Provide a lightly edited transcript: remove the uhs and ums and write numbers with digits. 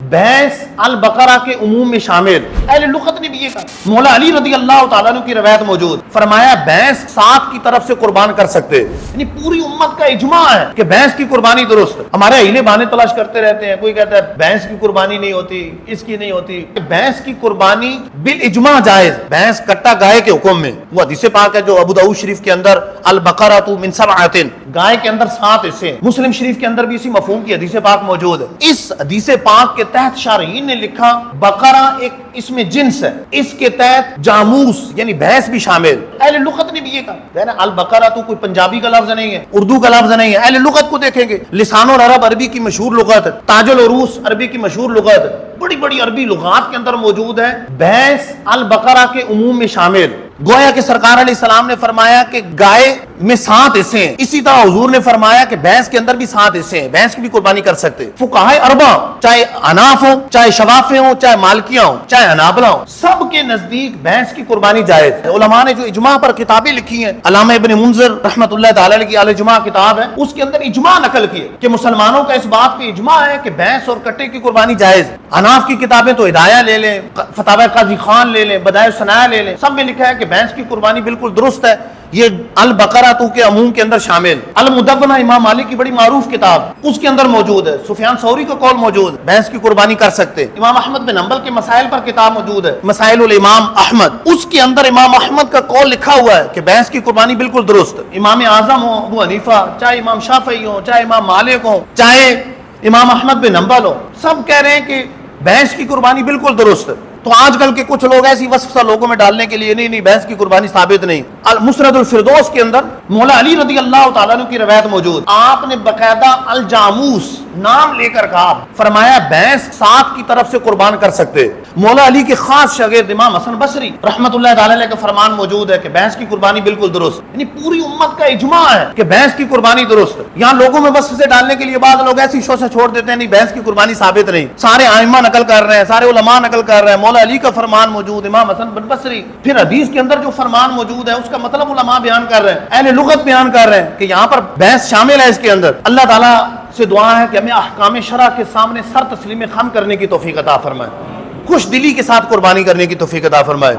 भैंस अल बकरा के उमूम में शामिल। अहले लुगत ने भी ये कहा। मौला अली रदी अल्लाह तआला अन्हु की रवायत मौजूद, फरमाया भैंस सात की तरफ से कुर्बान कर सकते। यानी पूरी उम्मत का इजमा है कि भैंस की कुर्बानी दुरुस्त। हमारे हीले बहाने तलाश करते रहते हैं, कोई कहता है भैंस की कुर्बानी नहीं होती, इसकी नहीं होती। भैंस की कुर्बानी बिल इजमा जायज, भैंस कट्टा गाय के हुक्म में। वो हदीस पाक है जो अबू दाऊद शरीफ के अंदर अल बकरा तू मिन सबअतिन, गाय के अंदर 7 हिस्से। मुस्लिम शरीफ के अंदर भी इसी मफहूम की हदीस पाक मौजूद है। इस हदीस पाक के तहत शारहीन ने लिखा बकरा एक इसमें जिन्स है, इसके तहत जामूस यानी भैंस भी शामिल। अहले लुगत ने भी ये कहा। अल बकरा तो कोई पंजाबी का लफ्ज नहीं है, उर्दू का लफ्ज नहीं है। अहले लुगत को देखेंगे, लिसानुल अरब अरबी की मशहूर लुगत, ताजुल उरूस अरबी की मशहूर लुगत, बड़ी बड़ी अरबी लुगात के अंदर मौजूद है भैंस अल बकरा के उमूम में शामिल। गोया के सरकार अलैहिस्सलाम ने फरमाया कि गाय में 7 हिस्से हैं, इसी तरह हुजूर ने फरमाया कि भैंस के अंदर भी 7 हिस्से हैं, भैंस की भी कुर्बानी कर सकते। फुकाहाए अरबा, चाहे अनाफ हो, चाहे शवाफे हो, चाहे मालकिया हो, चाहे अनाबला हो, सब के नजदीक भैंस की कुर्बानी जायज है। उलमा ने जो इजमा पर किताबें लिखी हैं, अल्लामा इब्न मुंज़िर रहमतुल्लाह तआला अलैहि की अल इजमा किताब है, उसके अंदर इजमा नकल की है कि मुसलमानों का इस बात पे इजमा है कि भैंस और कट्टे की कुर्बानी जायज। अनाफ की किताबें तो हिदाया ले लें, फतावा काजी खान ले लें, बदाए सनाया ले लें, सब में लिखा है कि भैंस की कुर्बानी बिल्कुल दुरुस्त है, ये अल बकरा तू के अमूम के अंदर शामिल। अल मुदव्वना इमाम मालिक की बड़ी मारूफ किताब, उसके अंदर मौजूद है। सुफियान सौरी का कौल मौजूद, भैंस की कुर्बानी कर सकते। इमाम अहमद बिन हंबल के मसाइल पर किताब मौजूद है, मसाइलुल इमाम अहमद, उसके अंदर इमाम अहमद का कौल लिखा हुआ है कि भैंस की कुर्बानी बिल्कुल दुरुस्त। इमाम आजम हो अबू हनीफा, चाहे इमाम शाफई हो, चाहे इमाम मालिक हो, चाहे इमाम अहमद बिन हंबल हो, सब कह रहे हैं कि भैंस की कुर्बानी बिल्कुल दुरुस्त है। तो आजकल के कुछ लोग ऐसी वस्फ़ लोगों में डालने के लिए नहीं भैंस की कुर्बानी साबित नहीं। अल मुस्नदुल फिरदौस के अंदर मौला अली रदी अल्लाह तआला अन्हु की रवायत मौजूद, आपने बकायदा अल जामूस नाम लेकर कहा, फरमाया भैंस 7 की तरफ से कुर्बान कर सकते। मौला अली के खास शागिर्द इमाम हसन बसरी रहमतुल्लाह तआला अलैह का फरमान मौजूद है कि भैंस की कुर्बानी बिल्कुल दुरुस्त। यानी पूरी उम्मत का इजमा है कि भैंस की कुर्बानी दुरुस्त। यहाँ लोगों में वस्फ़ से डालने के लिए बाद लोग ऐसी शो से छोड़ देते हैं, नहीं भैंस की कुर्बानी साबित नहीं। सारे आइम्मा नकल कर रहे हैं, सारे उलमा नकल कर रहे हैं, मौला अली का फरमान मौजूद, इमाम हसन बिन बसरी, फिर हदीस के अंदर जो फरमान मौजूद है उसका मतलब उलमा बयान कर रहे हैं, अहले लुगत बयान कर रहे हैं कि यहाँ पर भैंस शामिल है इसके अंदर। अल्लाह ताला से दुआ है कि हमें अहकाम शरा के सामने सर तस्लीम खम करने की तौफीक अता फरमाए, खुश दिली के साथ कुर्बानी करने की तौफीक अता फरमाए।